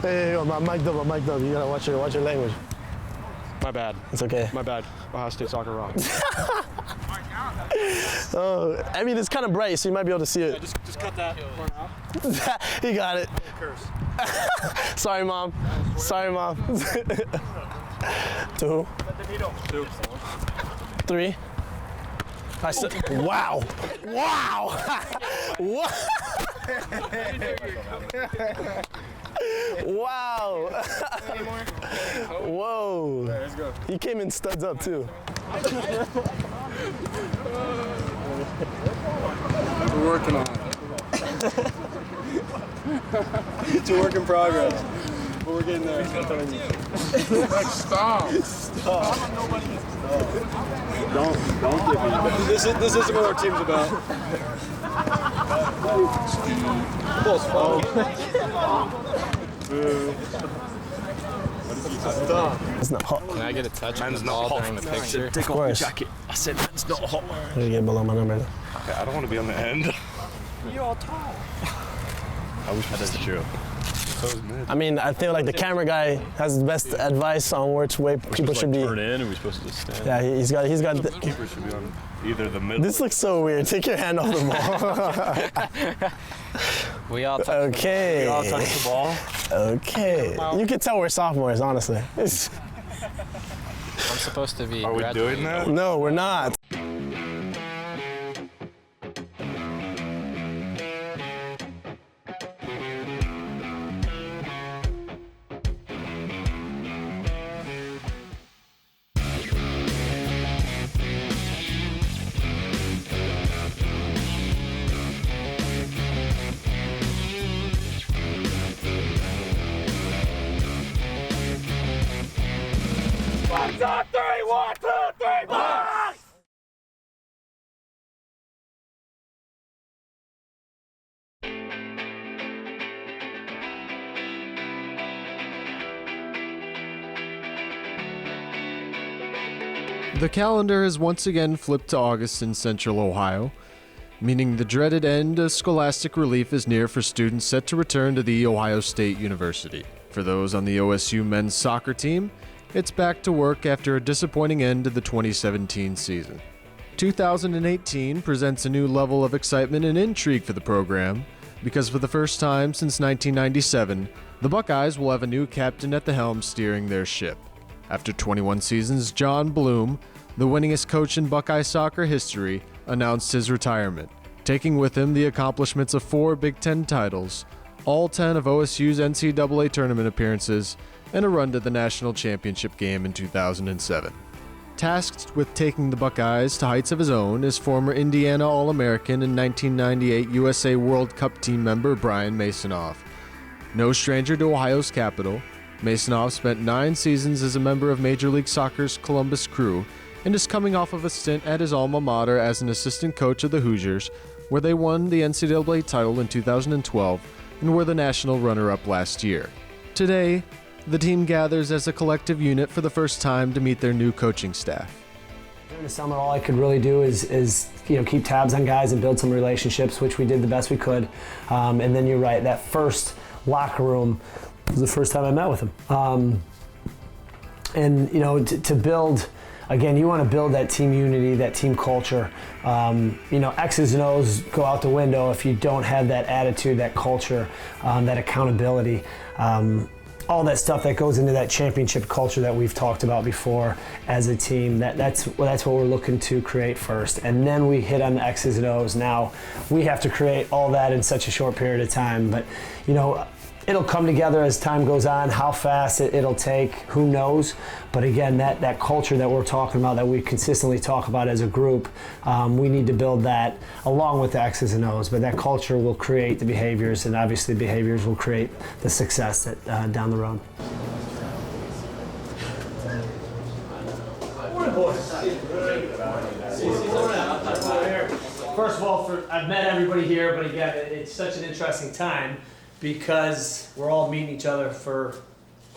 Hey, I'm mic'd up. You gotta watch your language. My bad. It's okay. My bad. Ohio State soccer wrong. Oh, I mean, it's kind of bright, so you might be able to see it. Yeah, just cut that part out. He got it. Curse. Sorry, Mom. Sorry, Mom. To who? 2. 3. I said, wow. Wow. Wow. Whoa. Right, let's go. He came in studs up, too. We're working on it. It's a work in progress. But we're getting there. Stop. Don't give me. This isn't what our team's about. Stop. It's not hot. Can I get a touch on the ball during the picture? Take off your jacket. I said it's not hot. I'm gonna get below my number. Okay, I don't want to be on the end. You're all tall. I wish that is true. I mean, I feel like the camera guy has the best advice on which way people should be. Turn in, and we're supposed to just stand. Yeah, he's got. The keeper should be on either the middle. This looks so weird. Take your hand off the ball. We all touch Okay. We all touch the ball. Okay. You can tell we're sophomores, honestly. I'm supposed to be. Are we doing that? No, we're not. The calendar has once again flipped to August in Central Ohio, meaning the dreaded end of scholastic relief is near for students set to return to The Ohio State University. For those on the OSU men's soccer team, it's back to work after a disappointing end to the 2017 season. 2018 presents a new level of excitement and intrigue for the program, because for the first time since 1997, the Buckeyes will have a new captain at the helm steering their ship. After 21 seasons, John Bloom, the winningest coach in Buckeye soccer history, announced his retirement, taking with him the accomplishments of 4 Big Ten titles, all 10 of OSU's NCAA tournament appearances, and a run to the national championship game in 2007. Tasked with taking the Buckeyes to heights of his own is former Indiana All-American and 1998 USA World Cup team member Brian Maisonneuve. No stranger to Ohio's capital, Maisonneuve spent 9 seasons as a member of Major League Soccer's Columbus Crew and is coming off of a stint at his alma mater as an assistant coach of the Hoosiers, where they won the NCAA title in 2012 and were the national runner-up last year. Today, the team gathers as a collective unit for the first time to meet their new coaching staff. During the summer, all I could really do is keep tabs on guys and build some relationships, which we did the best we could. And then you're right, that first locker room was the first time I met with him. To build, again, you want to build that team unity, that team culture. X's and O's go out the window if you don't have that attitude, that culture, that accountability. All that stuff that goes into that championship culture that we've talked about before as a team, that's what we're looking to create first. And then we hit on the X's and O's. Now we have to create all that in such a short period of time. But, it'll come together as time goes on. How fast it'll take, who knows? But again, that culture that we're talking about, that we consistently talk about as a group, we need to build that along with the X's and O's. But that culture will create the behaviors, and obviously the behaviors will create the success that down the road. First of all, I've met everybody here, but again, it's such an interesting time because we're all meeting each other for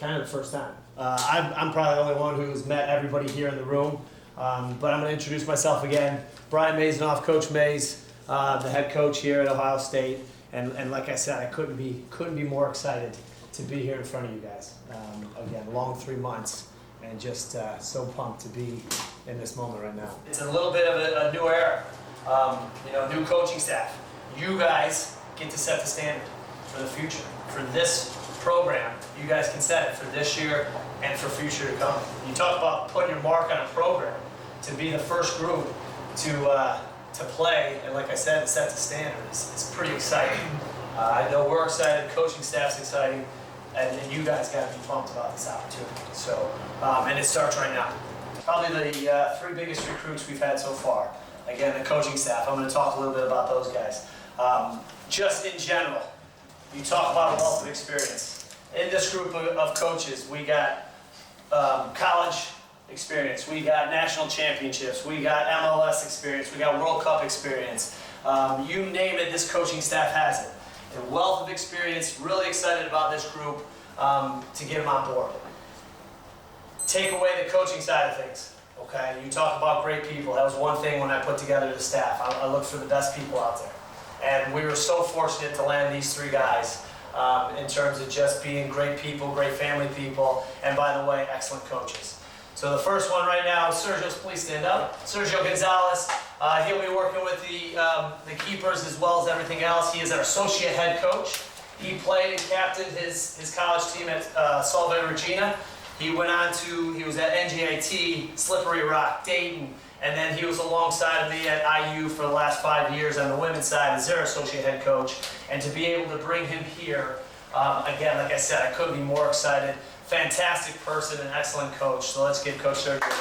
kind of the first time. I'm probably the only one who's met everybody here in the room, but I'm going to introduce myself again. Brian Maisonneuve, Coach Mays, the head coach here at Ohio State, and like I said, I couldn't be more excited to be here in front of you guys. Again, long 3 months, and just so pumped to be in this moment right now. It's a little bit of a new era, new coaching staff. You guys get to set the standard for the future. For this program, you guys can set it for this year and for future to come. You talk about putting your mark on a program, to be the first group to play, and like I said, set the standard. It's pretty exciting. I know we're excited, the coaching staff's exciting, and you guys got to be pumped about this opportunity. So, and it starts right now. Probably the 3 biggest recruits we've had so far. Again, the coaching staff. I'm going to talk a little bit about those guys. Just in general, you talk about a wealth of experience. In this group of coaches, we got college experience, we got national championships, we got MLS experience, we got World Cup experience. You name it, this coaching staff has it. A wealth of experience, really excited about this group to get them on board. Take away the coaching side of things, okay? You talk about great people. That was one thing when I put together the staff. I looked for the best people out there. And we were so fortunate to land these 3 guys in terms of just being great people, great family people, and by the way, excellent coaches. So the first one right now, Sergio, please stand up. Sergio Gonzalez, he'll be working with the keepers as well as everything else. He is our associate head coach. He played and captained his college team at Salve Regina. He went on to, he was at NJIT, Slippery Rock, Dayton, and then he was alongside of me at IU for the last 5 years on the women's side as their associate head coach. And to be able to bring him here, again, like I said, I couldn't be more excited. Fantastic person and excellent coach. So let's give Coach Sergio a round.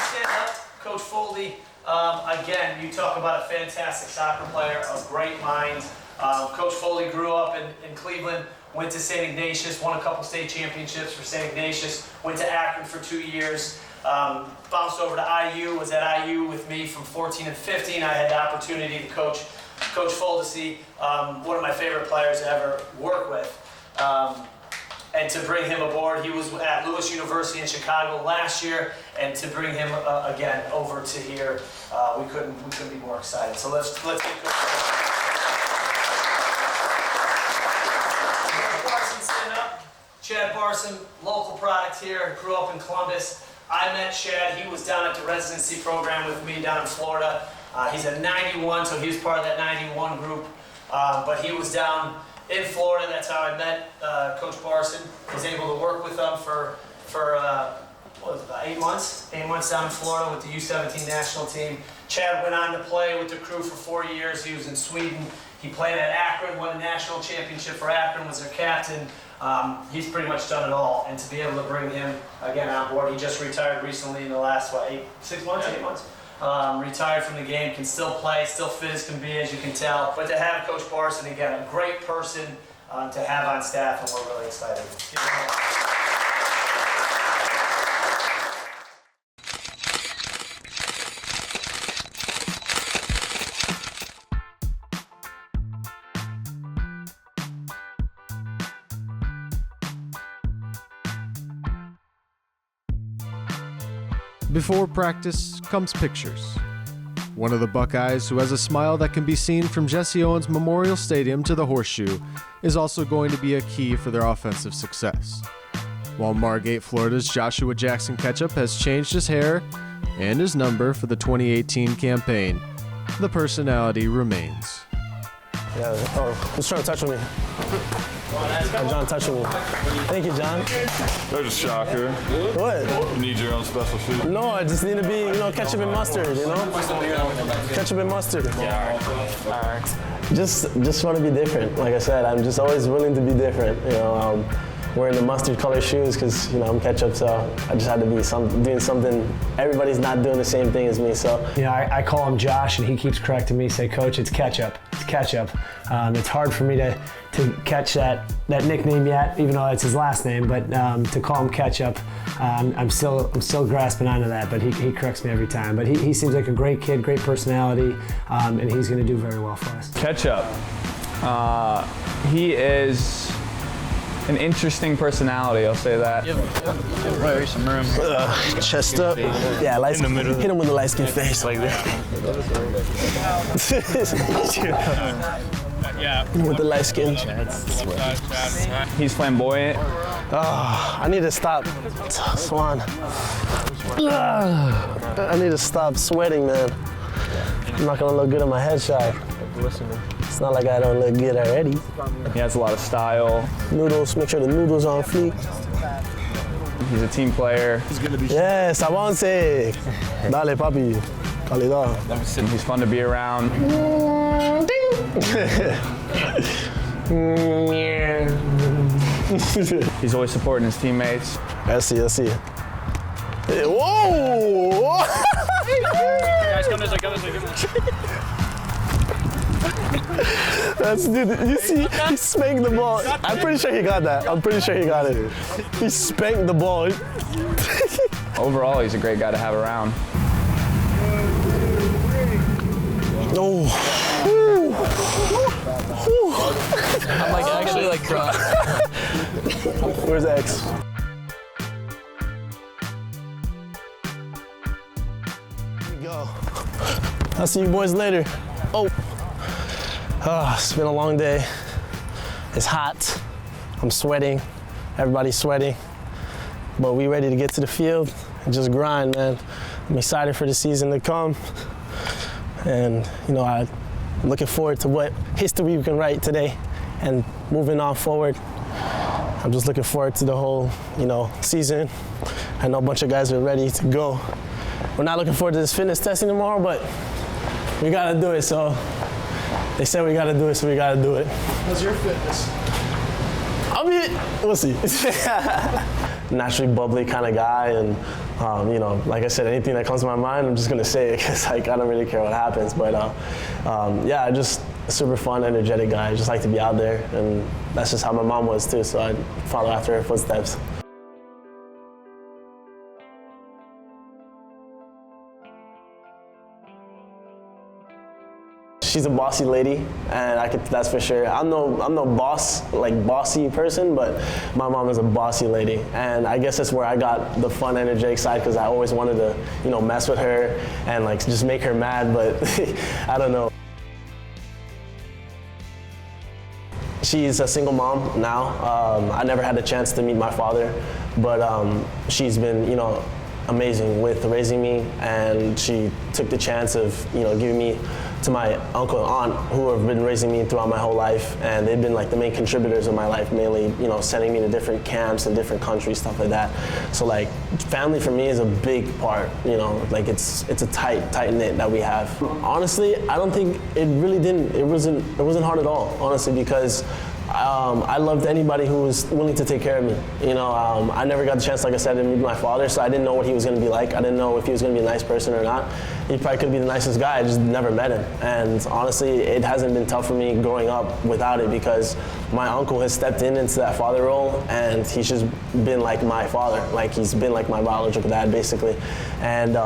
Stand up. Coach Foley, again, you talk about a fantastic soccer player, a great mind. Coach Foley grew up in Cleveland, went to St. Ignatius, won a couple state championships for St. Ignatius, went to Akron for 2 years, bounced over to IU, was at IU with me from 14 and 15. I had the opportunity to coach Foldesy, one of my favorite players to ever work with. And to bring him aboard, he was at Lewis University in Chicago last year, and to bring him again over to here, we couldn't be more excited. So let's get Coach. Chad Barson, local product here, grew up in Columbus. I met Chad, he was down at the residency program with me down in Florida. He's a 91, so he was part of that 91 group. But he was down in Florida, that's how I met Coach Barson. Was able to work with them for what was it, about 8 months? 8 months down in Florida with the U17 national team. Chad went on to play with the crew for 4 years. He was in Sweden. He played at Akron, won a national championship for Akron, was their captain. He's pretty much done it all, and to be able to bring him again on board, he just retired recently in the last, 8 months? Retired from the game, can still play, still fit as can be, as you can tell. But to have Coach Barson, again, a great person to have on staff, and we're really excited. Before practice comes pictures. One of the Buckeyes, who has a smile that can be seen from Jesse Owens Memorial Stadium to the Horseshoe, is also going to be a key for their offensive success. While Margate, Florida's Joshua Jackson Ketchup has changed his hair and his number for the 2018 campaign, the personality remains. Yeah, who's trying to touch me? John touching me. Thank you, John. There's a shocker. What? You need your own special food. No, I just need to be, ketchup and mustard, Ketchup and mustard. All right. Just want to be different. Like I said, I'm just always willing to be different. Wearing the mustard color shoes because I'm ketchup, so I just had to be doing something. Everybody's not doing the same thing as me, so. I call him Josh, and he keeps correcting me, say, Coach, it's ketchup. It's ketchup. It's hard for me to catch that nickname yet, even though it's his last name. But to call him ketchup, I'm still grasping onto that. But he corrects me every time. But he seems like a great kid, great personality, and he's going to do very well for us. Ketchup. He is an interesting personality, I'll say that. Right, some room. Chest up. Yeah, light skin. Hit him with a light skin face. Like that. Yeah. With the light skin. He's flamboyant. I need to stop. Swan. I need to stop sweating, man. I'm not gonna look good in my headshot. It's not like I don't look good already. He has a lot of style. Noodles, make sure the noodles are on fleek. He's a team player. Yes, avance. Dale, papi. Calidad. He's fun to be around. He's always supporting his teammates. I see. Whoa! Guys, come this way, come this way, come this way. That's, dude, you see, he spanked the ball. I'm pretty sure he got that. I'm pretty sure he got it. He spanked the ball. Overall, he's a great guy to have around. Oh. I'm like actually like crying. Where's X? Here we go. I'll see you boys later. Oh, it's been a long day. It's hot. I'm sweating. Everybody's sweating. But we ready to get to the field and just grind, man. I'm excited for the season to come. And, you know, I'm looking forward to what history we can write today and moving on forward. I'm just looking forward to the whole, you know, season. I know a bunch of guys are ready to go. We're not looking forward to this fitness testing tomorrow, but we gotta do it. So they said we gotta do it, so we gotta do it. How's your fitness? I mean, we'll see. Naturally bubbly kind of guy, and you know, like I said, anything that comes to my mind, I'm just gonna say it because like I don't really care what happens. But yeah, just a super fun, energetic guy. I just like to be out there, and that's just how my mom was too. So I follow after her footsteps. She's a bossy lady, and that's for sure. I'm no boss, like bossy person, but my mom is a bossy lady. And I guess that's where I got the fun, energetic side, because I always wanted to, you know, mess with her and like just make her mad, but I don't know. She's a single mom now. I never had the chance to meet my father, but she's been, you know, amazing with raising me, and she took the chance of, you know, giving me to my uncle and aunt who have been raising me throughout my whole life, and they've been like the main contributors of my life, mainly, you know, sending me to different camps in different countries, stuff like that. So like family for me is a big part, you know, like it's a tight knit that we have. Honestly, I don't think it wasn't hard at all, honestly, because I loved anybody who was willing to take care of me. You know, I never got the chance, like I said, to meet my father, so I didn't know what he was going to be like. I didn't know if he was going to be a nice person or not. He probably could be the nicest guy. I just never met him. And honestly, it hasn't been tough for me growing up without it, because my uncle has stepped into that father role, and he's just been like my father. Like, he's been like my biological dad, basically. And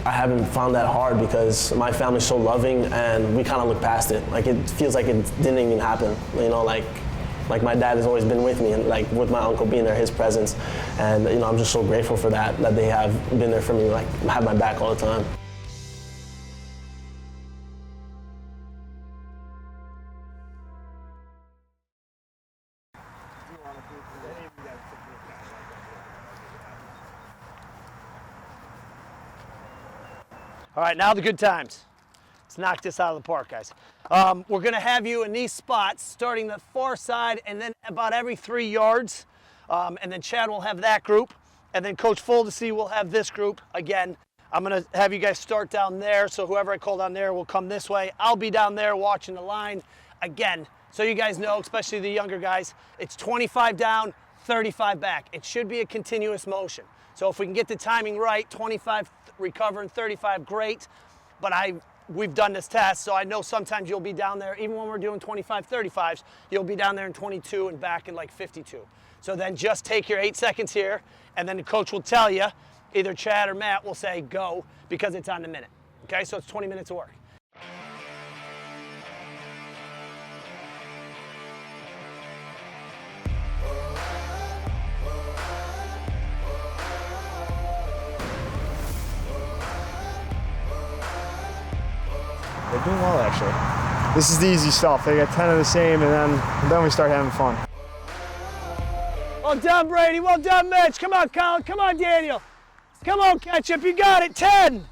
I haven't found that hard because my family's so loving, and we kind of look past it. Like, it feels like it didn't even happen. You know, like my dad has always been with me, and like with my uncle being there, his presence. And you know, I'm just so grateful for that they have been there for me, like have my back all the time. All right, now the good times. Let's knock this out of the park, guys. We're gonna have you in these spots, starting the far side, and then about every 3 yards. And then Chad will have that group. And then Coach Fuldesy will have this group. Again, I'm gonna have you guys start down there, so whoever I call down there will come this way. I'll be down there watching the line. Again, so you guys know, especially the younger guys, it's 25 down, 35 back. It should be a continuous motion. So if we can get the timing right, 25 recovering, 35, great. But we've done this test, so I know sometimes you'll be down there, even when we're doing 25, 35s, you'll be down there in 22 and back in like 52. So then just take your 8 seconds here, and then the coach will tell you, either Chad or Matt will say go, because it's on the minute. Okay, so it's 20 minutes of work. They're doing well, actually. This is the easy stuff. They got 10 of the same, and then we start having fun. Well done, Brady. Well done, Mitch. Come on, Colin. Come on, Daniel. Come on, Ketchup. You got it. 10.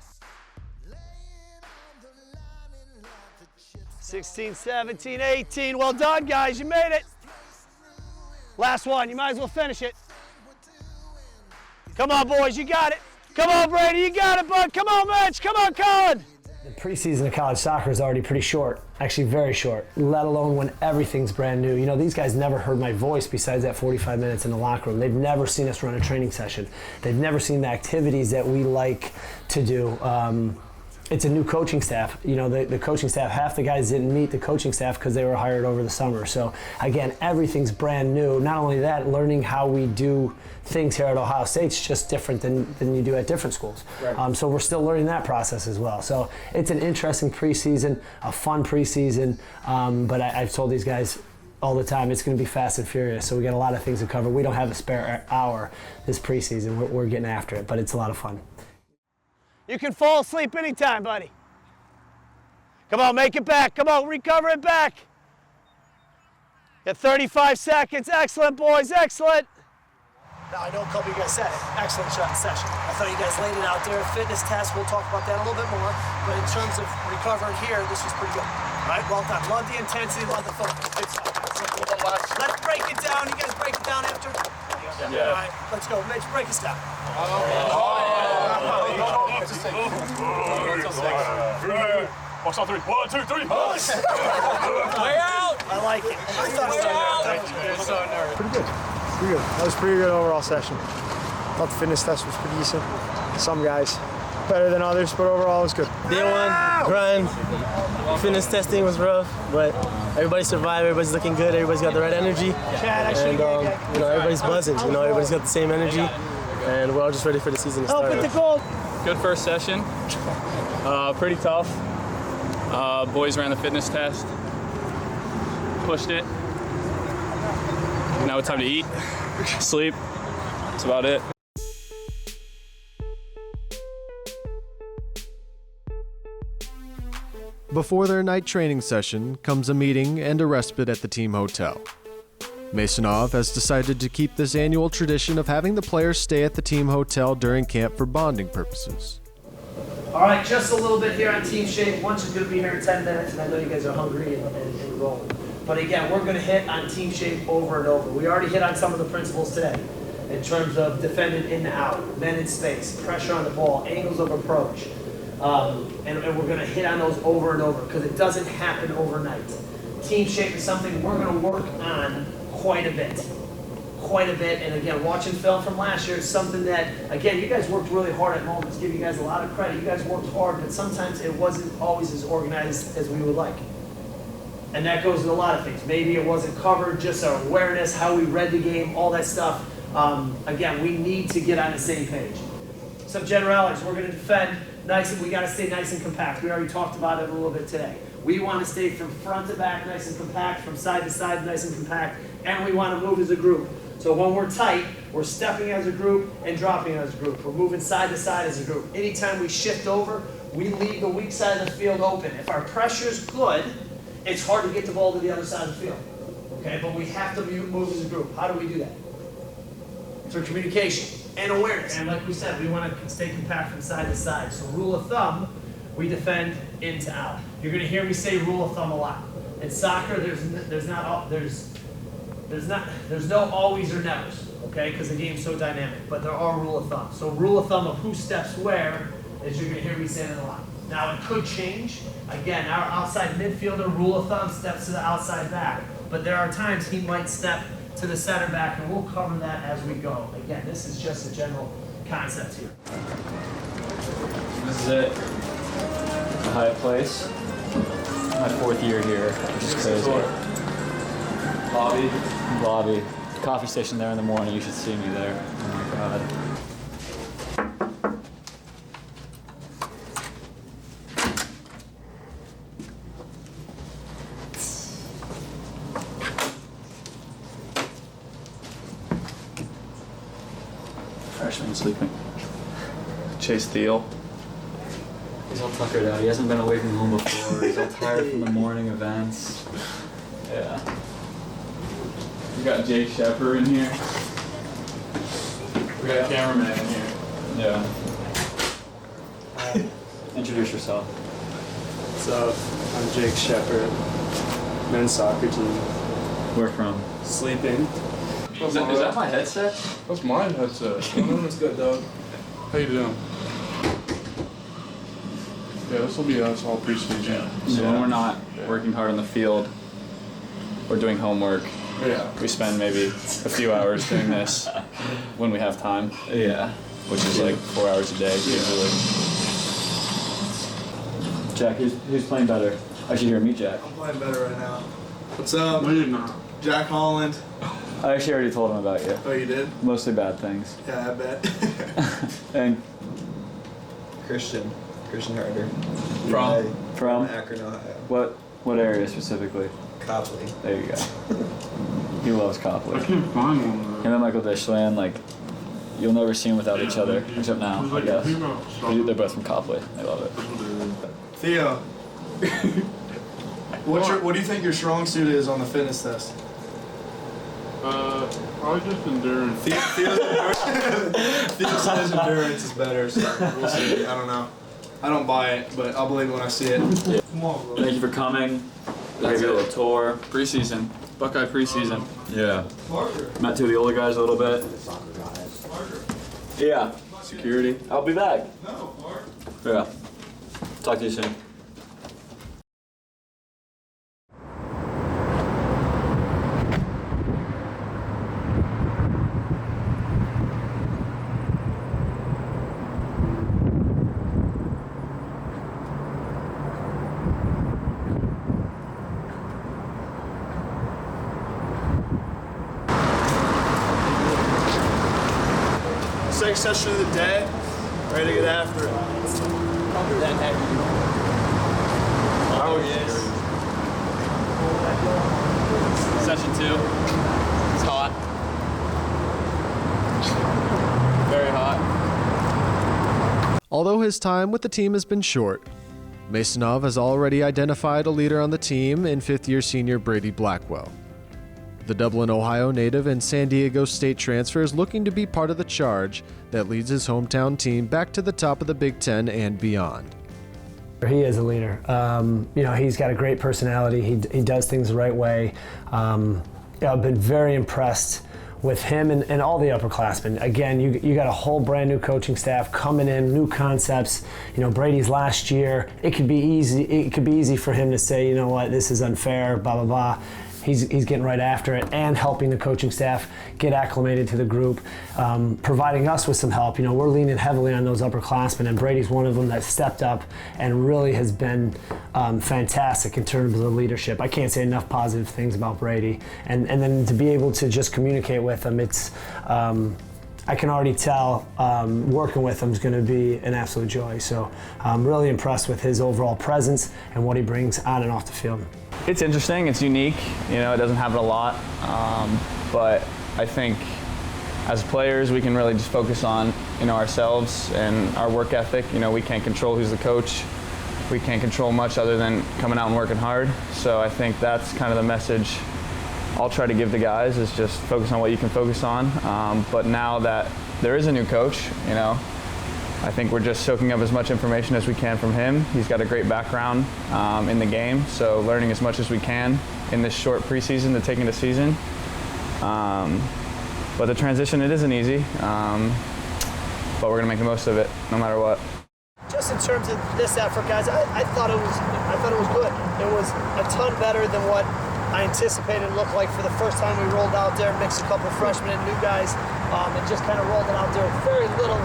16, 17, 18. Well done, guys. You made it. Last one. You might as well finish it. Come on, boys. You got it. Come on, Brady. You got it, bud. Come on, Mitch. Come on, Colin. The preseason of college soccer is already pretty short, actually very short, let alone when everything's brand new. You know, these guys never heard my voice besides that 45 minutes in the locker room. They've never seen us run a training session. They've never seen the activities that we like to do. It's a new coaching staff. You know, the coaching staff, half the guys didn't meet the coaching staff because they were hired over the summer. So again, everything's brand new. Not only that, learning how we do things here at Ohio State's just different than you do at different schools. Right. So we're still learning that process as well. So it's an interesting preseason, a fun preseason, but I've told these guys all the time, it's going to be fast and furious. So we got a lot of things to cover. We don't have a spare hour this preseason. We're getting after it, but it's a lot of fun. You can fall asleep anytime, buddy. Come on, make it back. Come on, recover it back. Got 35 seconds. Excellent, boys. Excellent. Now, I know a couple of you guys said it. Excellent session. I thought you guys laid it out there. Fitness test, we'll talk about that a little bit more. But in terms of recovering here, this was pretty good. All right, well done. Love the intensity, love the focus. Good stuff. Let's break it down. You guys break it down after? Yeah. All right, let's go. Mitch, break us down. Watch on 3. 1, 2, 3. Way out! I like it. Pretty good. That was a pretty good overall session. Thought the fitness test was pretty decent. Some guys better than others, but overall it was good. Day one, grind. Fitness testing was rough, but everybody survived. Everybody's looking good. Everybody's got the right energy, and you know, everybody's buzzing. You know, everybody's got the same energy, and we're all just ready for the season to start. Good first session. Pretty tough. Boys ran the fitness test. Pushed it. Now it's time to eat, sleep. That's about it. Before their night training session comes a meeting and a respite at the team hotel. Maisonneuve has decided to keep this annual tradition of having the players stay at the team hotel during camp for bonding purposes. All right, just a little bit here on Team Shape. Lunch is going to be here in 10 minutes, and I know you guys are hungry and rolling. But again, we're going to hit on Team Shape over and over. We already hit on some of the principles today in terms of defending in and out, men in space, pressure on the ball, angles of approach. And we're going to hit on those over and over because it doesn't happen overnight. Team Shape is something we're going to work on quite a bit. And again, watching film from last year is something that, again, you guys worked really hard at moments. Give you guys a lot of credit. You guys worked hard, but sometimes it wasn't always as organized as we would like. And that goes with a lot of things. Maybe it wasn't covered, just our awareness, how we read the game, all that stuff. Again, we need to get on the same page. Some generalities. We're going to defend nice, and we got to stay nice and compact. We already talked about it a little bit today. We want to stay from front to back nice and compact, from side to side nice and compact, and we want to move as a group. So when we're tight, we're stepping as a group and dropping as a group. We're moving side to side as a group. Anytime we shift over, we leave the weak side of the field open. If our pressure's good, it's hard to get the ball to the other side of the field. Okay, but we have to move as a group. How do we do that? Through communication and awareness. And like we said, we want to stay compact from side to side. So rule of thumb, we defend in to out. You're going to hear me say rule of thumb a lot. In soccer, there's no always or nevers, okay? Because the game's so dynamic. But there are rule of thumb. So rule of thumb of who steps where is you're going to hear me say it a lot. Now it could change. Again, our outside midfielder rule of thumb steps to the outside back. But there are times he might step to the center back, and we'll cover that as we go. Again, this is just a general concept here. This is it. A high place. My 4th year here, which is crazy. Lobby. Coffee station there in the morning. You should see me there. Oh my God. Freshman sleeping. Chase Thiel. He's all tuckered out. He hasn't been away from home before. He's all tired from the morning events. Yeah. We got Jake Shepard in here. We got a cameraman in here. Yeah. Introduce yourself. What's up? I'm Jake Shepard, men's soccer team. Where from? Sleeping. Is that my headset? That's my headset. What's good, dog? How you doing? Yeah, this will be us all preseason. So when we're not working hard on the field or doing homework, we spend maybe a few hours doing this when we have time. Yeah. Which is like 4 hours a day usually. Jack, who's playing better? I should hear meet Jack. I'm playing better right now. What's up? No, you're not. Jack Holland. I actually already told him about you. Oh, you did? Mostly bad things. Yeah, I bet. And Christian Harder. from Akron, Ohio. what area specifically? Copley. There you go. He loves Copley. I can't find one though. Him and Michael Dishland, like, you'll never see them without each other, except now, I guess. They're both from Copley. I love it. Theo, what do you think your strong suit is on the fitness test? Probably just endurance. Theo says endurance is better, so we'll see. I don't know. I don't buy it, but I'll believe it when I see it. Yeah. Come on, bro. Thank you for coming. Maybe a little tour. Preseason. Buckeye preseason. Yeah. Marker. Met two of the older guys a little bit. Marker. Yeah. Security. I'll be back. No, Mark. Yeah. Talk to you soon. Second session of the day. Ready to get after it. That heavy. Oh, yes. Session 2. It's hot. Very hot. Although his time with the team has been short, Maisonneuve has already identified a leader on the team in fifth-year senior Brady Blackwell. The Dublin, Ohio native and San Diego State transfer is looking to be part of the charge that leads his hometown team back to the top of the Big Ten and beyond. He is a leader. He's got a great personality. He does things the right way. I've been very impressed with him and all the upperclassmen. Again, you got a whole brand new coaching staff coming in, new concepts. Brady's last year. It could be easy. It could be easy for him to say, you know what, this is unfair, blah blah blah. He's getting right after it and helping the coaching staff get acclimated to the group, providing us with some help. We're leaning heavily on those upperclassmen, and Brady's one of them that stepped up and really has been fantastic in terms of the leadership. I can't say enough positive things about Brady. And then to be able to just communicate with him, it's I can already tell working with him is going to be an absolute joy. So I'm really impressed with his overall presence and what he brings on and off the field. It's interesting, it's unique, it doesn't happen a lot, but I think as players we can really just focus on ourselves and our work ethic. We can't control who's the coach, we can't control much other than coming out and working hard, so I think that's kind of the message I'll try to give the guys, is just focus on what you can focus on, but now that there is a new coach, I think we're just soaking up as much information as we can from him. He's got a great background in the game, so learning as much as we can in this short preseason to take into season. But the transition, it isn't easy, but we're gonna make the most of it, no matter what. Just in terms of this effort, guys, I thought it was good. It was a ton better than what I anticipated it looked like for the first time we rolled out there, mixed a couple freshmen and new guys, and just kind of rolled it out there. Very little.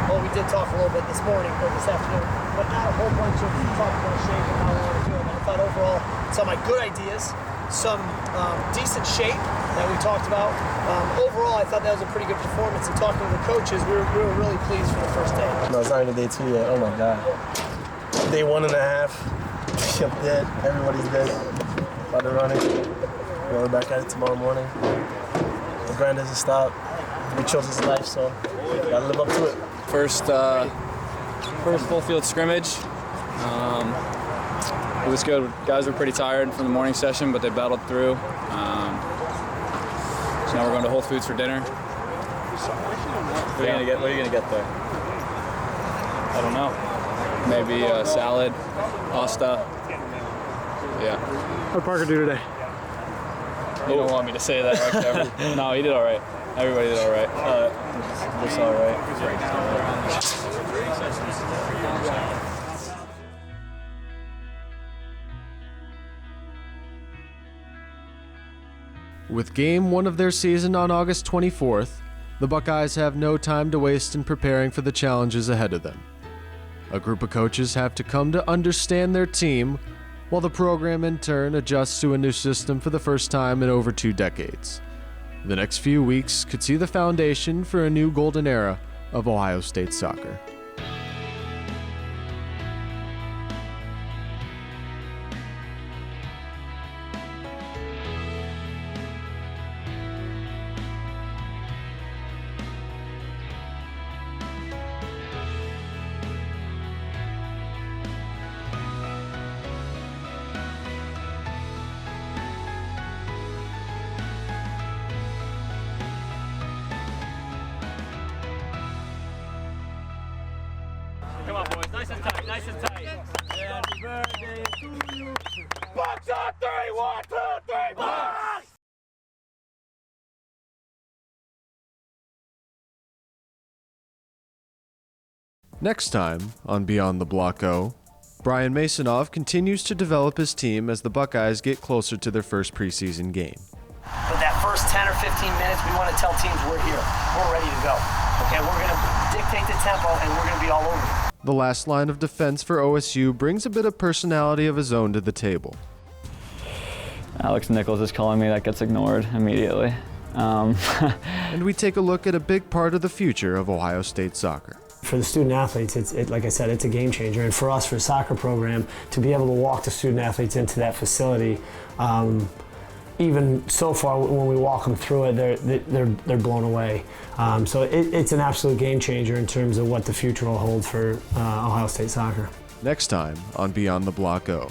Well, we did talk a little bit this morning or this afternoon, but not a whole bunch of talk about shape and how we want to do it. And I thought overall, some of my good ideas, some decent shape that we talked about. Overall, I thought that was a pretty good performance. And talking to the coaches, we were really pleased for the first day. No, it's not even day 2 yet. Oh my God. Day 1.5. Yep, dead. Everybody's dead. About to run it. We're back at it tomorrow morning. The grind doesn't stop. We chose this life, so gotta live up to it. First full field scrimmage. It was good. Guys were pretty tired from the morning session, but they battled through. So now we're going to Whole Foods for dinner. What are you gonna get there? I don't know. Maybe a salad, pasta. Yeah. How'd Parker do today? You don't want me to say that, right, Trevor? No, he did all right. Everybody did all right. Just all right. With Game 1 of their season on August 24th, the Buckeyes have no time to waste in preparing for the challenges ahead of them. A group of coaches have to come to understand their team, while the program in turn adjusts to a new system for the first time in over 2 decades. The next few weeks could see the foundation for a new golden era of Ohio State soccer. Come on, boys. Nice and tight. Nice and tight. Happy birthday to you. Bucks on 3. 1, 2, 3, Bucks! Next time on Beyond the Block O, Brian Maisonneuve continues to develop his team as the Buckeyes get closer to their first preseason game. But that first 10 or 15 minutes, we want to tell teams we're here. We're ready to go. Okay, we're going to dictate the tempo, and we're going to be all over it. The last line of defense for OSU brings a bit of personality of his own to the table. Alex Nichols is calling me, that gets ignored immediately. And we take a look at a big part of the future of Ohio State soccer. For the student athletes, like I said, it's a game changer. And for us, for a soccer program, to be able to walk the student athletes into that facility, even so far when we walk them through it, they're blown away. So it's an absolute game changer in terms of what the future will hold for Ohio State soccer. Next time on Beyond the Block O.